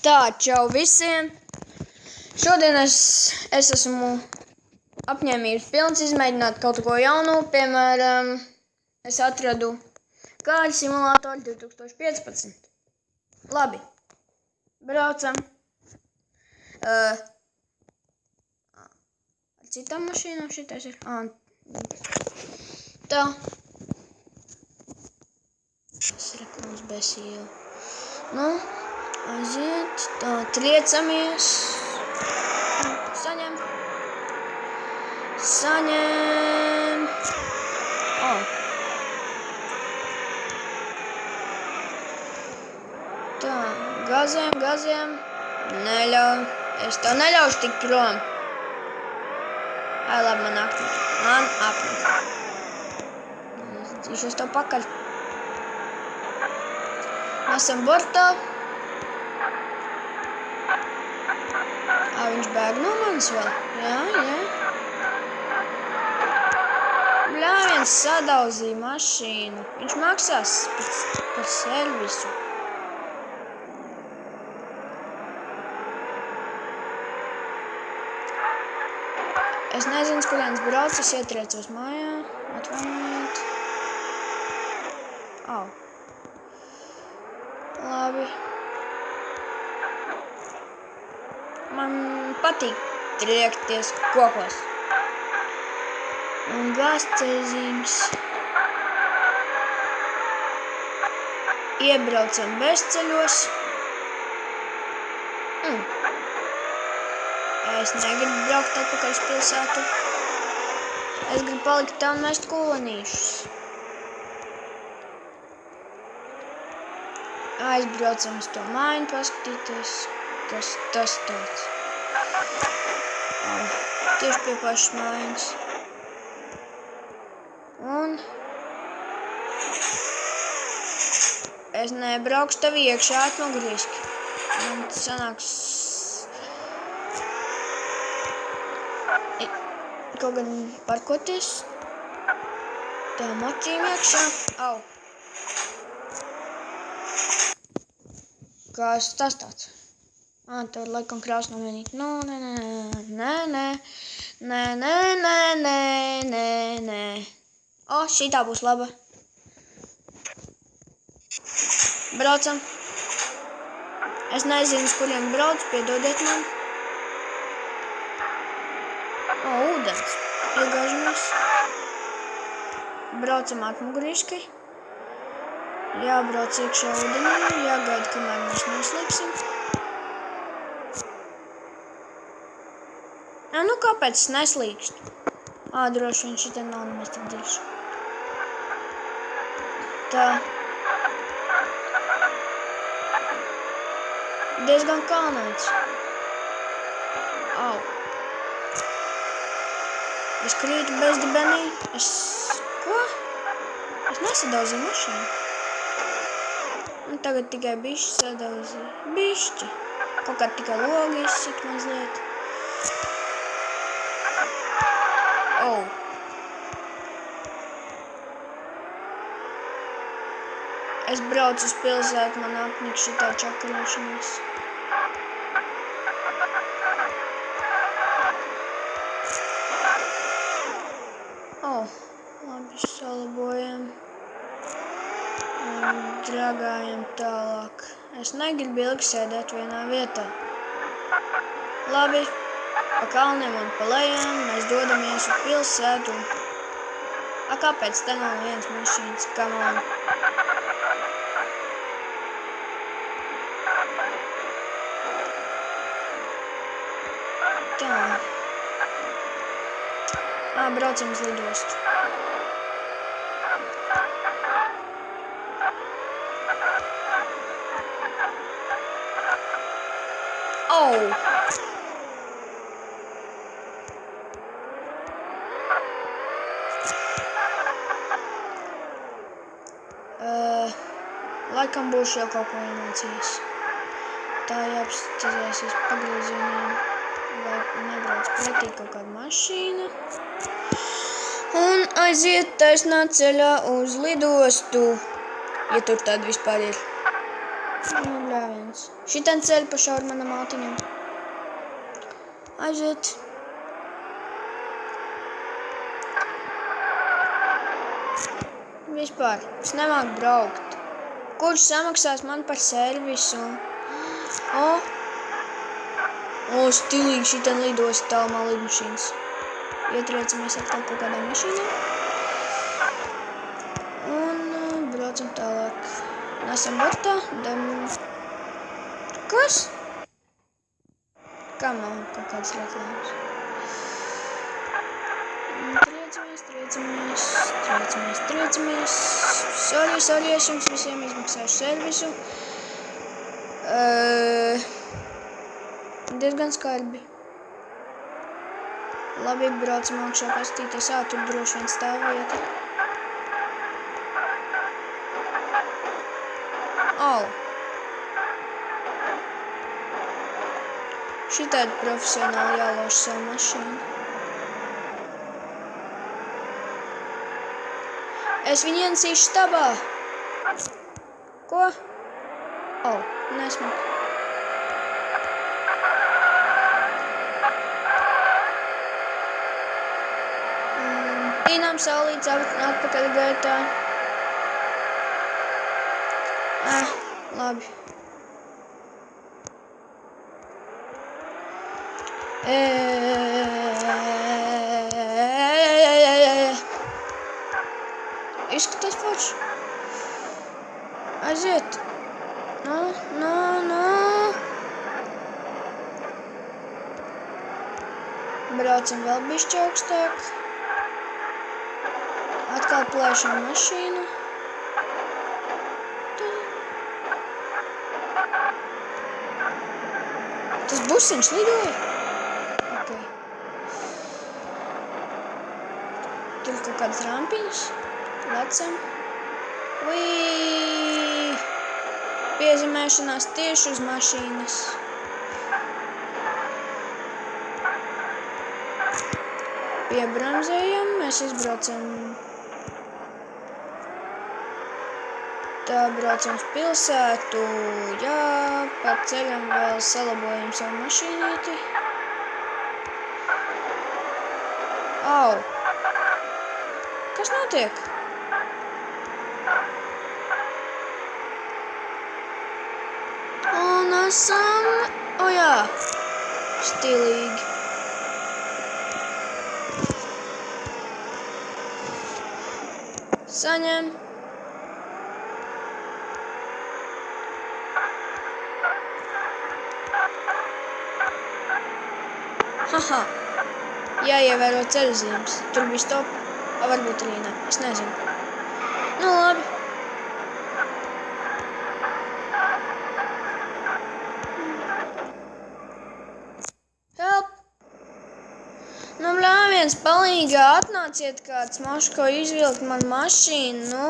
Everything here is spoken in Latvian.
Tā, čau visiem! Šodien es esmu apņēmības pilns izmēģināt kaut ko jaunu. Piemēram, es atradu kāļu simulātoru 2015. Labi, braucam. Ar citām mašīnām šitais ir. Tā. Tas reklāmas besīja. Nu, aiziet. Tā, triecamies. Saņem. Tā, gaziem. Neļauj. Es tev neļaušu tik prom. Ai, labi, man apmet. Es dzīšos tev pakaļ. Mēs esam bortā. Viņš bēg no manis vēl. Jā. Bļā, viens sadauzīja mašīnu. Viņš maksās par servisu. Es nezinu, kurienes brauc, es ietriecos mājā. Atvainojiet. Au. Labi. Man patīk triekties kokos. Un gāzceļzīmes. Iebraucam bezceļos. Es negribu braukt atpakaļ uz pilsētu. Es gribu palikt tā un mest kolonīšus. Aizbraucam uz to mājiņu paskatīties. Kas tas tāds? Tieši pie pašas mājiņas. Un es nebraukšu tev iekšā atmuguriski. Man sanāks kaut gan parkoties. Tā močīm iekšā. Au. Kas tas tāds? Tev laikam krās novienīt. Nu, nē. O, šitā būs laba. Braucam. Es nezinu, uz kuriem brauc, piedodiet man. O, ūdens. Iegāžamies. Braucam atmuguriski. Jābrauc iekšā ūdenī, jāgaida, kamēr mēs noslīksim. Nu, kāpēc es neslīkstu? Droši vien šitā nav nemaz tik dziļš. Tā. Diezgan kalnains. Au. Es krītu bezdibenī. Ko? Es nesadauzīju mašīnu. Un tagad tikai bišķi sadauzīju. Bišķi. Kaut kā tikai logi izsit mazliet. Es braucu uz pilsētu, man apnik šitā čakarošanās. Labi, salabojam. Un dragājam tālāk. Es negribu ilgi sēdēt vienā vietā. Labi. Pa kalniem un pa lejām mēs dodamies uz pilsētu. Kāpēc te nav viens mašīnas? Come on. Tā. Braucam uz lidostu. Laikam būšu jau kaut ko iemācījies. Tā jāapstāsies pagriezieniem, vai nebrauc pretī kaut kāda mašīna. Un aiziet taisnā ceļā uz lidostu, ja tur tāda vispār ir. Bļāviens. Šitan ceļ pa šauru manam autiņam. Aiziet. Vispār, es nemāku braukt. Kurš samaksās man par servisu? Stilīgi šitan lidos tālumā lidmašīnas. Ietriecamies atkal kaut kādā mašīnā. Un braucam tālāk. Nesam bortā. Kas? Kam nav kaut kādas reklāmas? Triecamies. Sorry, es jums visiem izmaksāšu servisu. Diezgan skarbi. Labi, braucam augšā pastīties. Tur droši vien stāv vieta. Šitādi profesionāli jālauž savu mašīnu. Es viņu ienesīšu stabā. Ko? Nesmuku. Pīnām saulītes atpakaļ gaitā. Labi. Izskatās forši. Aiziet. Braucam vēl bišķi augstāk. Atkal plēšam mašīnu. Tas busiņš lidoja? Ok. Tur kaut kādas rampiņas. Lecam. Piezīmēšanās tieši uz mašīnas. Piebramzējam, mēs izbraucam. Tā braucam uz pilsētu. Jā, pa ceļam vēl salabojam savu mašīnīti. Kas notiek? Un esam... jā, stilīgi. Saņem. Jāievēro ceļzīmes. Tur bija stop. Varbūt arī ne. Es nezinu. Labi. Help! Bļāviens, palīgā atnāciet kāds maško izvilkt man mašīnu,